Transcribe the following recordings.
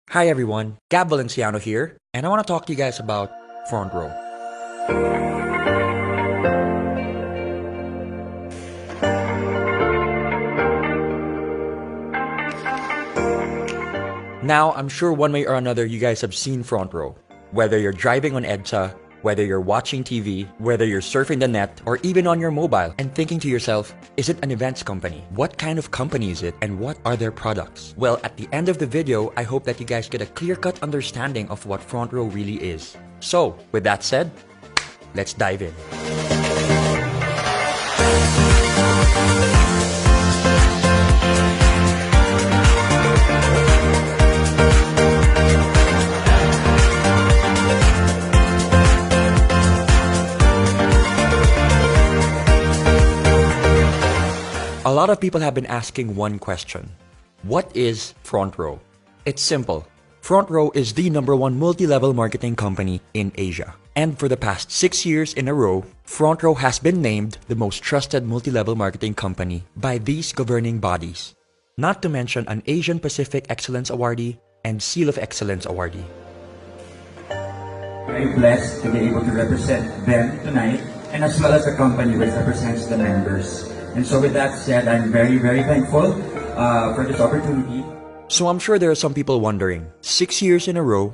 Hi everyone, Gab Valenciano here, and I want to talk to you guys about Frontrow. Now, I'm sure one way or another you guys have seen Frontrow. Whether you're driving on EDSA, whether you're watching TV, whether you're surfing the net, or even on your mobile, and thinking to yourself, is it an events company? What kind of company is it, and what are their products? Well, at the end of the video, I hope that you guys get a clear-cut understanding of what Frontrow really is. So, with that said, let's dive in. A lot of people have been asking one question. What is Frontrow? It's simple. Frontrow is the #1 multi-level marketing company in Asia. And for the past 6 years in a row, Frontrow has been named the most trusted multi-level marketing company by these governing bodies. Not to mention an Asian Pacific Excellence Awardee and Seal of Excellence Awardee. Very blessed to be able to represent them tonight, and as well as the company which represents the members. And so with that said, I'm very, very thankful for this opportunity. So I'm sure there are some people wondering, 6 years in a row,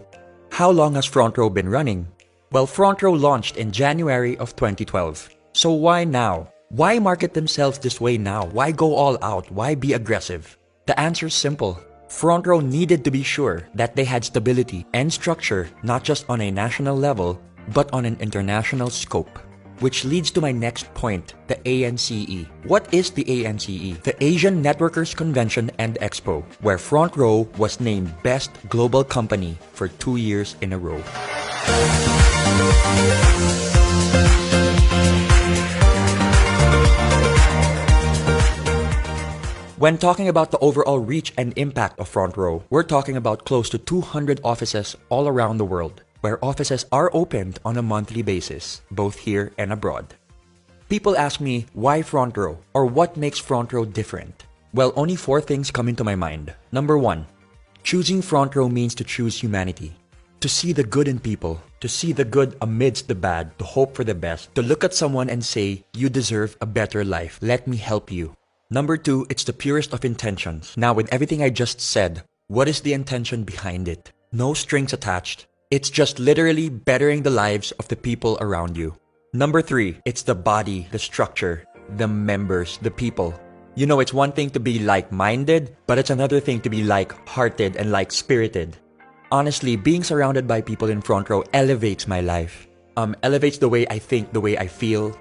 how long has Frontrow been running? Well, Frontrow launched in January of 2012. So why now? Why market themselves this way now? Why go all out? Why be aggressive? The answer is simple. Frontrow needed to be sure that they had stability and structure not just on a national level, but on an international scope. Which leads to my next point, the ANCE. What is the ANCE? The Asian Networkers Convention and Expo, where Frontrow was named Best Global Company for 2 years in a row. When talking about the overall reach and impact of Frontrow, we're talking about close to 200 offices all around the world, where offices are opened on a monthly basis, both here and abroad. People ask me, why Frontrow? Or what makes Frontrow different? Well, only 4 things come into my mind. Number 1, choosing Frontrow means to choose humanity. To see the good in people, to see the good amidst the bad, to hope for the best, to look at someone and say, you deserve a better life, let me help you. Number 2, it's the purest of intentions. Now, with everything I just said, what is the intention behind it? No strings attached. It's just literally bettering the lives of the people around you. Number 3, it's the body, the structure, the members, the people. You know, it's one thing to be like-minded, but it's another thing to be like-hearted and like-spirited. Honestly, being surrounded by people in Frontrow elevates my life. Elevates the way I think, the way I feel.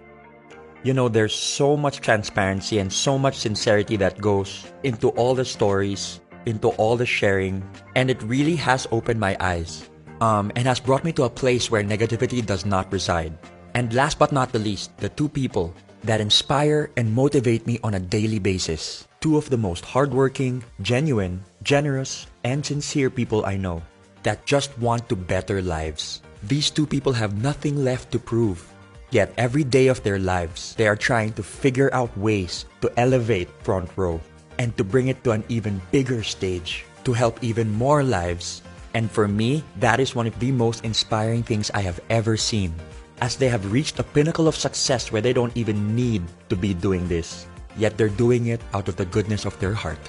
You know, there's so much transparency and so much sincerity that goes into all the stories, into all the sharing, and it really has opened my eyes. And has brought me to a place where negativity does not reside. And last but not the least, the 2 people that inspire and motivate me on a daily basis. 2 of the most hardworking, genuine, generous, and sincere people I know that just want to better lives. These 2 people have nothing left to prove. Yet every day of their lives, they are trying to figure out ways to elevate Frontrow and to bring it to an even bigger stage, to help even more lives. And for me, that is one of the most inspiring things I have ever seen, as they have reached a pinnacle of success where they don't even need to be doing this, yet they're doing it out of the goodness of their heart.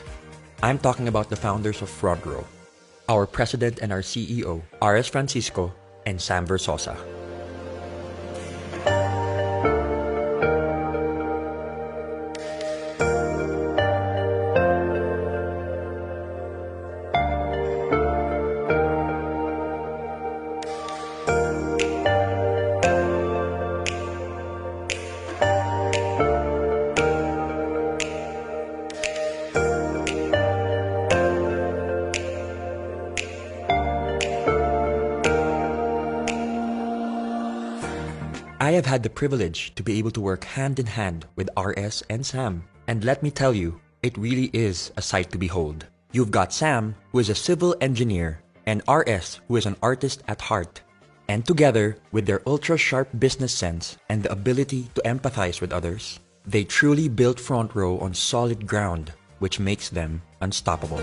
I'm talking about the founders of Frontrow, our president and our CEO, R.S. Francisco and Sam Versosa. I have had the privilege to be able to work hand in hand with RS and Sam. And let me tell you, it really is a sight to behold. You've got Sam, who is a civil engineer, and RS, who is an artist at heart. And together, with their ultra-sharp business sense and the ability to empathize with others, they truly built Frontrow on solid ground, which makes them unstoppable.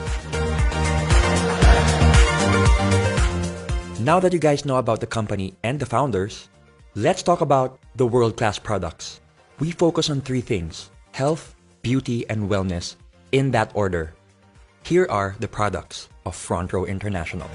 Now that you guys know about the company and the founders, let's talk about the world-class products. We focus on three things: health, beauty, and wellness, in that order. Here are the products of Frontrow International.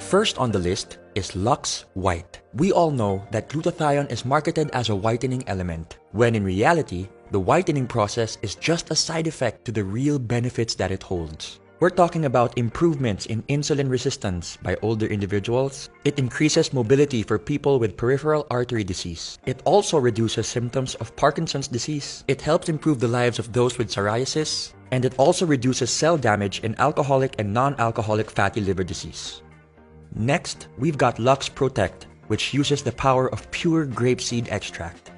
First on the list is Lux White. We all know that glutathione is marketed as a whitening element, when in reality, the whitening process is just a side effect to the real benefits that it holds. We're talking about improvements in insulin resistance by older individuals. It increases mobility for people with peripheral artery disease. It also reduces symptoms of Parkinson's disease. It helps improve the lives of those with psoriasis. And it also reduces cell damage in alcoholic and non-alcoholic fatty liver disease. Next, we've got Lux Protect, which uses the power of pure grapeseed extract.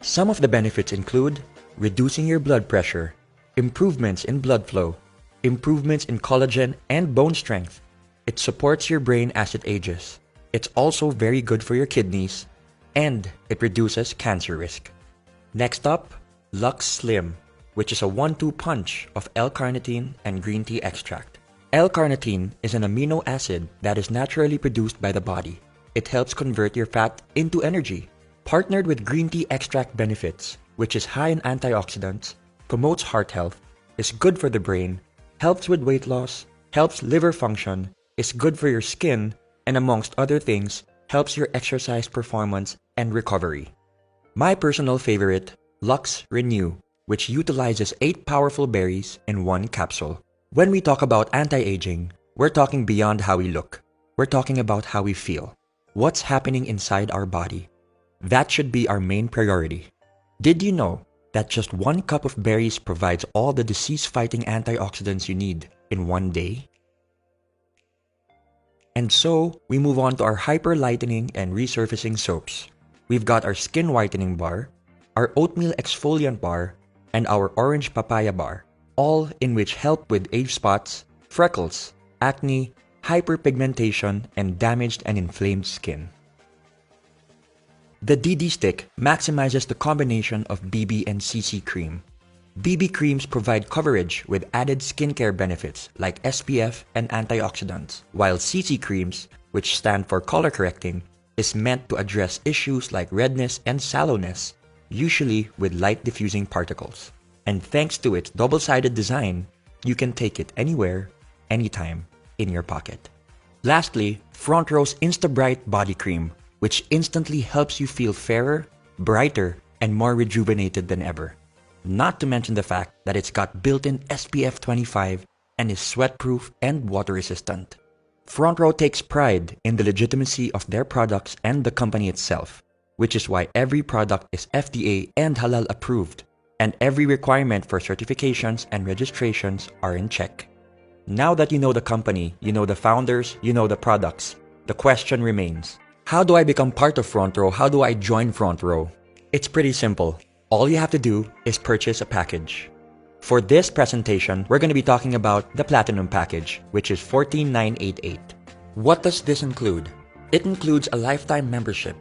Some of the benefits include reducing your blood pressure, improvements in blood flow, improvements in collagen and bone strength. It supports your brain as it ages. It's also very good for your kidneys, and it reduces cancer risk. Next up, Lux Slim, which is a 1-2 punch of L-carnitine and green tea extract. L-carnitine is an amino acid that is naturally produced by the body. It helps convert your fat into energy. Partnered with green tea extract benefits, which is high in antioxidants, promotes heart health, is good for the brain, helps with weight loss, helps liver function, is good for your skin, and amongst other things, helps your exercise performance and recovery. My personal favorite, Lux Renew, which utilizes 8 powerful berries in 1 capsule. When we talk about anti-aging, we're talking beyond how we look. We're talking about how we feel. What's happening inside our body? That should be our main priority. Did you know that just 1 cup of berries provides all the disease-fighting antioxidants you need in 1 day? And so, we move on to our hyper-lightening and resurfacing soaps. We've got our skin whitening bar, our oatmeal exfoliant bar, and our orange papaya bar, all in which help with age spots, freckles, acne, hyperpigmentation, and damaged and inflamed skin. The DD Stick maximizes the combination of BB and CC cream. BB creams provide coverage with added skincare benefits like SPF and antioxidants, while CC creams, which stand for color correcting, is meant to address issues like redness and sallowness, usually with light diffusing particles. And thanks to its double-sided design, you can take it anywhere, anytime, in your pocket. Lastly, Frontrow's Insta-Bright Body Cream, which instantly helps you feel fairer, brighter, and more rejuvenated than ever. Not to mention the fact that it's got built-in SPF 25 and is sweat-proof and water-resistant. Frontrow takes pride in the legitimacy of their products and the company itself, which is why every product is FDA and halal approved, and every requirement for certifications and registrations are in check. Now that you know the company, you know the founders, you know the products, the question remains, how do I become part of Frontrow? How do I join Frontrow? It's pretty simple. All you have to do is purchase a package. For this presentation, we're going to be talking about the Platinum package, which is $14,988. What does this include? It includes a lifetime membership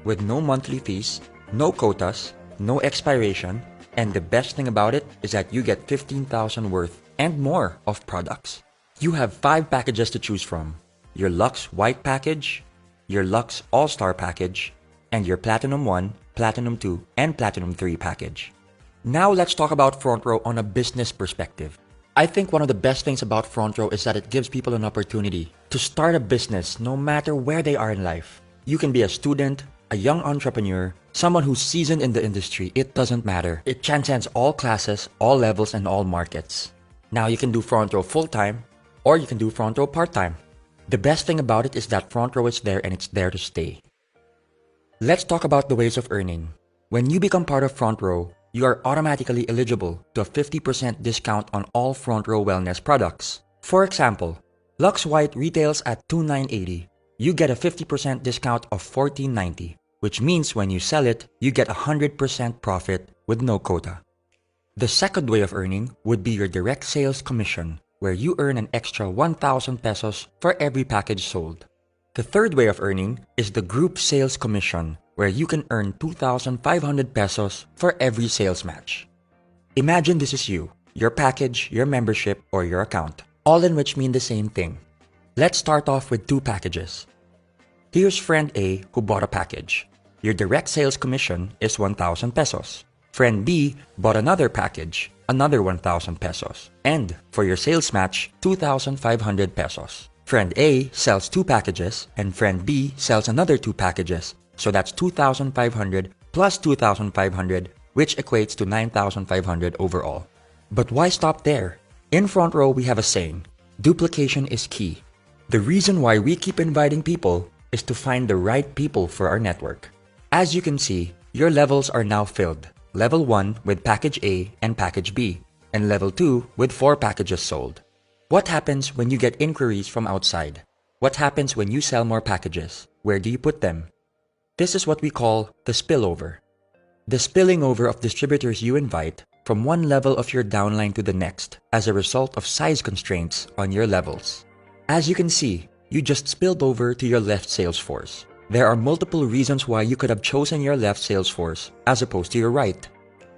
with no monthly fees, no quotas, no expiration, and the best thing about it is that you get 15,000 worth and more of products. You have 5 packages to choose from: your Lux White package, your Lux All-Star package, and your Platinum 1, Platinum 2, and Platinum 3 package. Now let's talk about Frontrow on a business perspective. I think one of the best things about Frontrow is that it gives people an opportunity to start a business no matter where they are in life. You can be a student, a young entrepreneur, someone who's seasoned in the industry. It doesn't matter. It transcends all classes, all levels, and all markets. Now you can do Frontrow full-time, or you can do Frontrow part-time. The best thing about it is that Frontrow is there and it's there to stay. Let's talk about the ways of earning. When you become part of Frontrow, you are automatically eligible to a 50% discount on all Frontrow wellness products. For example, Lux White retails at $2,980. You get a 50% discount of $14.90, which means when you sell it, you get 100% profit with no quota. The second way of earning would be your direct sales commission, where you earn an extra 1,000 pesos for every package sold. The third way of earning is the group sales commission, where you can earn 2,500 pesos for every sales match. Imagine this is you, your package, your membership, or your account, all in which mean the same thing. Let's start off with two packages. Here's friend A who bought a package. Your direct sales commission is 1,000 pesos. Friend B bought another package, another 1,000 pesos. And for your sales match, 2,500 pesos. Friend A sells two packages and friend B sells another two packages. So that's 2,500 plus 2,500, which equates to 9,500 overall. But why stop there? In Frontrow, we have a saying, duplication is key. The reason why we keep inviting people is to find the right people for our network. As you can see, your levels are now filled. Level 1 with package A and package B, and level 2 with 4 packages sold. What happens when you get inquiries from outside? What happens when you sell more packages? Where do you put them? This is what we call the spillover. The spilling over of distributors you invite from one level of your downline to the next as a result of size constraints on your levels. As you can see, you just spilled over to your left sales force. There are multiple reasons why you could have chosen your left sales force as opposed to your right.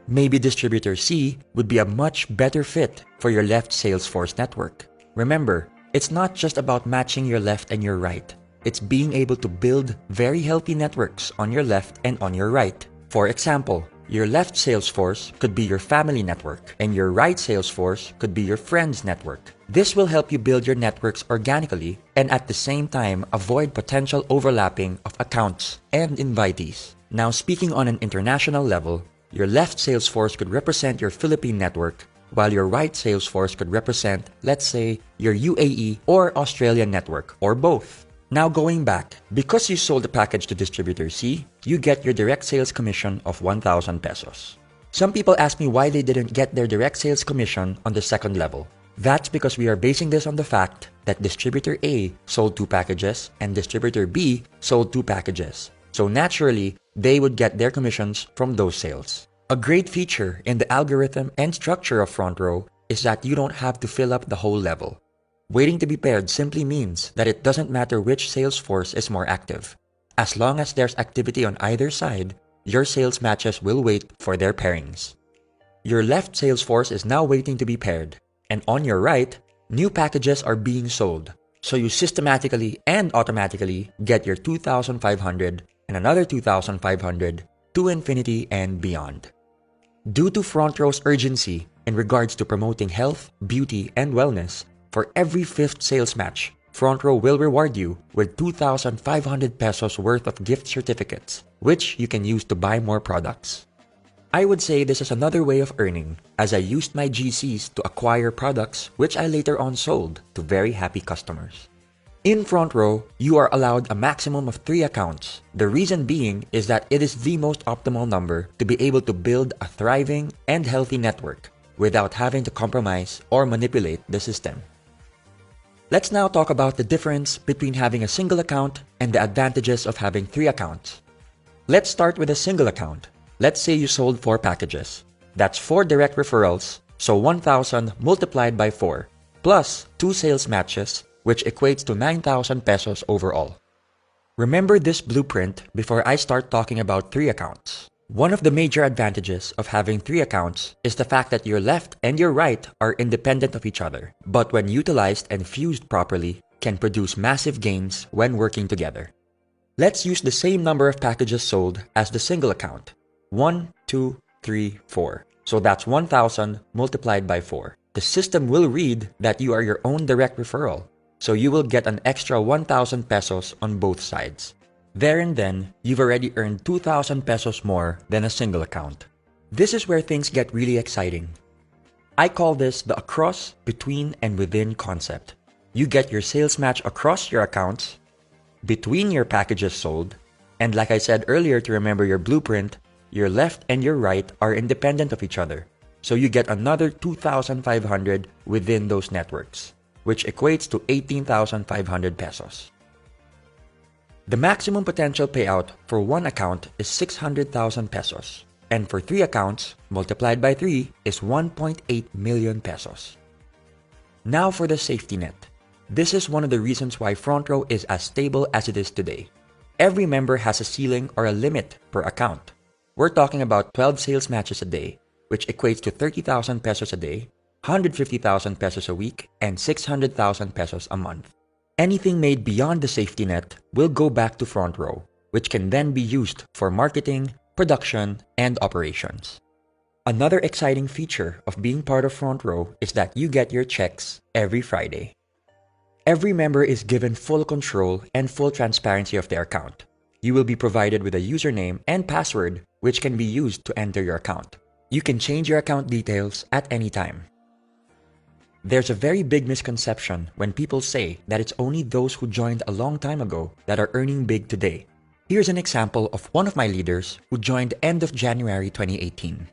Maybe distributor C would be a much better fit for your left sales force network. Remember, it's not just about matching your left and your right. It's being able to build very healthy networks on your left and on your right. For example, your left sales force could be your family network, and your right sales force could be your friends network. This will help you build your networks organically and at the same time avoid potential overlapping of accounts and invitees. Now, speaking on an international level, your left sales force could represent your Philippine network, while your right sales force could represent, let's say, your UAE or Australian network, or both. Now going back, because you sold the package to distributor C, you get your direct sales commission of 1,000 pesos. Some people ask me why they didn't get their direct sales commission on the second level. That's because we are basing this on the fact that distributor A sold 2 packages and distributor B sold 2 packages. So naturally, they would get their commissions from those sales. A great feature in the algorithm and structure of Frontrow is that you don't have to fill up the whole level. Waiting to be paired simply means that it doesn't matter which sales force is more active. As long as there's activity on either side, your sales matches will wait for their pairings. Your left sales force is now waiting to be paired, and on your right, new packages are being sold. So you systematically and automatically get your 2,500 and another 2,500 to infinity and beyond. Due to Frontrow's urgency in regards to promoting health, beauty, and wellness, for every 5th sales match, Frontrow will reward you with 2,500 pesos worth of gift certificates, which you can use to buy more products. I would say this is another way of earning, as I used my GCs to acquire products which I later on sold to very happy customers. In Frontrow, you are allowed a maximum of 3 accounts. The reason being is that it is the most optimal number to be able to build a thriving and healthy network without having to compromise or manipulate the system. Let's now talk about the difference between having a single account and the advantages of having 3 accounts. Let's start with a single account. Let's say you sold 4 packages. That's 4 direct referrals, so 1,000 multiplied by 4, plus 2 sales matches, which equates to 9,000 pesos overall. Remember this blueprint before I start talking about 3 accounts. One of the major advantages of having 3 accounts is the fact that your left and your right are independent of each other, but when utilized and fused properly, can produce massive gains when working together. Let's use the same number of packages sold as the single account. 1, 2, 3, 4. So that's 1,000 multiplied by 4. The system will read that you are your own direct referral, so you will get an extra 1,000 pesos on both sides. There and then, you've already earned 2,000 pesos more than a single account. This is where things get really exciting. I call this the across, between, and within concept. You get your sales match across your accounts, between your packages sold, and like I said earlier to remember your blueprint, your left and your right are independent of each other. So you get another 2,500 within those networks, which equates to 18,500 pesos. The maximum potential payout for one account is 600,000 pesos, and for 3 accounts, multiplied by 3 is 1.8 million pesos. Now for the safety net. This is one of the reasons why Frontrow is as stable as it is today. Every member has a ceiling or a limit per account. We're talking about 12 sales matches a day, which equates to 30,000 pesos a day, 150,000 pesos a week, and 600,000 pesos a month. Anything made beyond the safety net will go back to Frontrow, which can then be used for marketing, production, and operations. Another exciting feature of being part of Frontrow is that you get your checks every Friday. Every member is given full control and full transparency of their account. You will be provided with a username and password which can be used to enter your account. You can change your account details at any time. There's a very big misconception when people say that it's only those who joined a long time ago that are earning big today. Here's an example of one of my leaders who joined end of January 2018.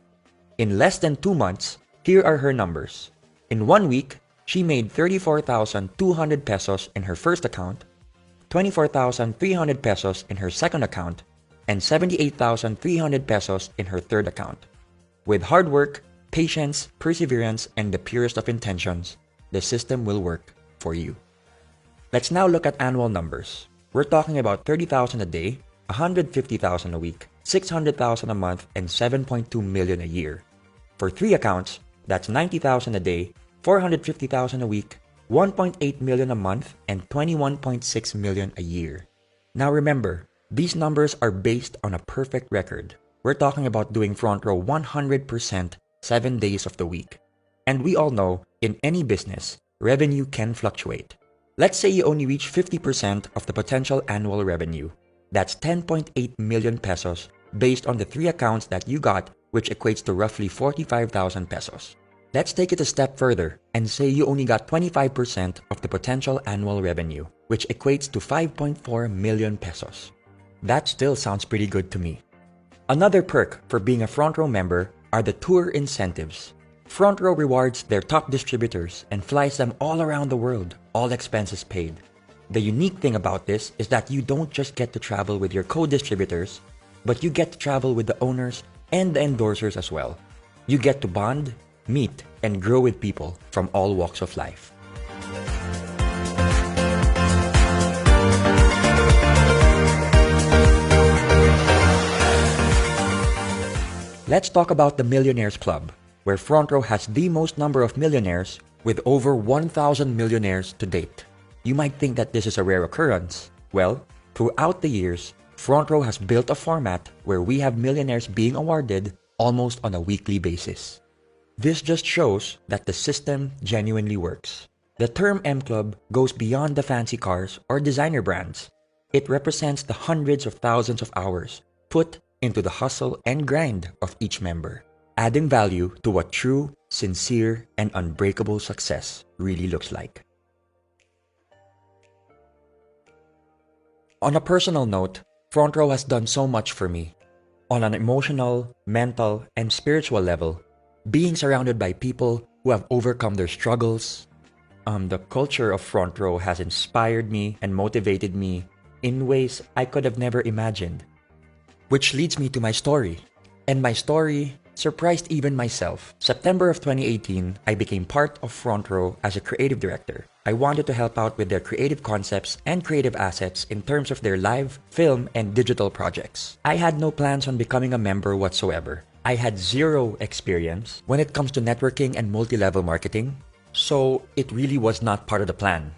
In less than 2 months, here are her numbers. In 1 week, she made 34,200 pesos in her first account, 24,300 pesos in her second account, and 78,300 pesos in her third account. With hard work, patience, perseverance, and the purest of intentions, the system will work for you. Let's now look at annual numbers. We're talking about 30,000 a day, 150,000 a week, 600,000 a month, and 7.2 million a year. For 3 accounts, that's 90,000 a day, 450,000 a week, 1.8 million a month, and 21.6 million a year. Now remember, these numbers are based on a perfect record. We're talking about doing Frontrow 100% 7 days of the week. And we all know, in any business, revenue can fluctuate. Let's say you only reach 50% of the potential annual revenue. That's 10.8 million pesos based on the 3 accounts that you got, which equates to roughly 45,000 pesos. Let's take it a step further and say you only got 25% of the potential annual revenue, which equates to 5.4 million pesos. That still sounds pretty good to me. Another perk for being a Frontrow member are the tour incentives. Frontrow rewards their top distributors and flies them all around the world, all expenses paid. The unique thing about this is that you don't just get to travel with your co-distributors, but you get to travel with the owners and the endorsers as well. You get to bond, meet, and grow with people from all walks of life. Let's talk about the Millionaires Club, where Frontrow has the most number of millionaires with over 1,000 millionaires to date. You might think that this is a rare occurrence. Well, throughout the years, Frontrow has built a format where we have millionaires being awarded almost on a weekly basis. This just shows that the system genuinely works. The term M Club goes beyond the fancy cars or designer brands. It represents the hundreds of thousands of hours put into the hustle and grind of each member, adding value to what true, sincere, and unbreakable success really looks like. On a personal note, Frontrow has done so much for me. On an emotional, mental, and spiritual level, being surrounded by people who have overcome their struggles, the culture of Frontrow has inspired me and motivated me in ways I could have never imagined. Which leads me to my story. And my story surprised even myself. September of 2018, I became part of Frontrow as a creative director. I wanted to help out with their creative concepts and creative assets in terms of their live, film, and digital projects. I had no plans on becoming a member whatsoever. I had zero experience when it comes to networking and multi-level marketing, so it really was not part of the plan.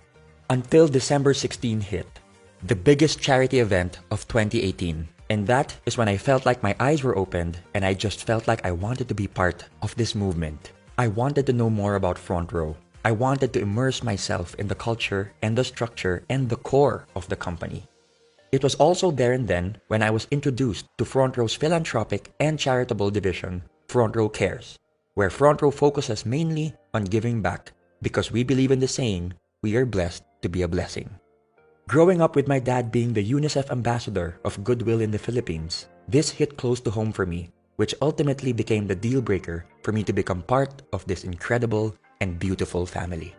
Until December 16 hit, the biggest charity event of 2018. And that is when I felt like my eyes were opened and I just felt like I wanted to be part of this movement. I wanted to know more about Frontrow. I wanted to immerse myself in the culture and the structure and the core of the company. It was also there and then when I was introduced to Frontrow's philanthropic and charitable division, Frontrow Cares, where Frontrow focuses mainly on giving back because we believe in the saying, we are blessed to be a blessing. Growing up with my dad being the UNICEF ambassador of Goodwill in the Philippines, this hit close to home for me, which ultimately became the deal breaker for me to become part of this incredible and beautiful family.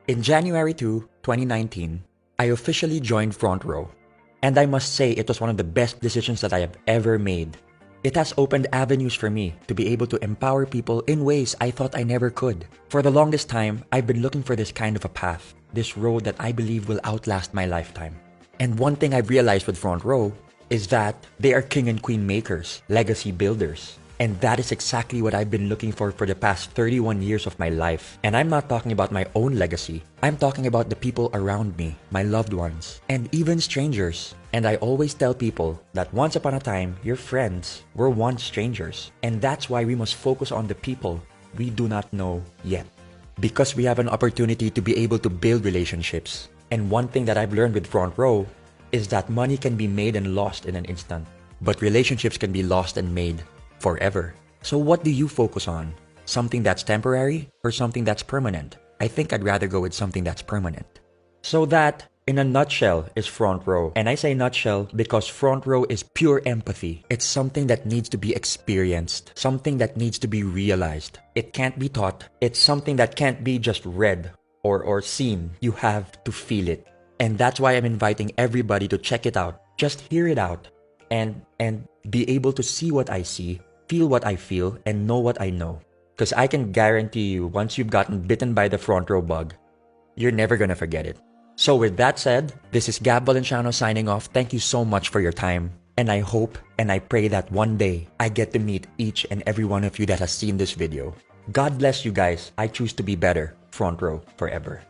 In January 2, 2019, I officially joined Frontrow, and I must say it was one of the best decisions that I have ever made. It has opened avenues for me to be able to empower people in ways I thought I never could. For the longest time, I've been looking for this kind of a path, this road that I believe will outlast my lifetime. And one thing I've realized with Front Row is that they are king and queen makers, legacy builders. And that is exactly what I've been looking for the past 31 years of my life. And I'm not talking about my own legacy. I'm talking about the people around me, my loved ones, and even strangers. And I always tell people that once upon a time, your friends were once strangers. And that's why we must focus on the people we do not know yet. Because we have an opportunity to be able to build relationships. And one thing that I've learned with Front Row is that money can be made and lost in an instant. But relationships can be lost and made forever. So what do you focus on? Something that's temporary or something that's permanent? I think I'd rather go with something that's permanent. So that, in a nutshell, is Front Row. And I say nutshell because Front Row is pure empathy. It's something that needs to be experienced, something that needs to be realized. It can't be taught. It's something that can't be just read or seen. You have to feel it. And that's why I'm inviting everybody to check it out. Just hear it out and be able to see what I see, feel what I feel, and know what I know. Because I can guarantee you, once you've gotten bitten by the Front Row bug, you're never gonna forget it. So with that said, this is Gab Valenciano signing off. Thank you so much for your time. And I hope and I pray that one day I get to meet each and every one of you that has seen this video. God bless you guys. I choose to be better. Front Row forever.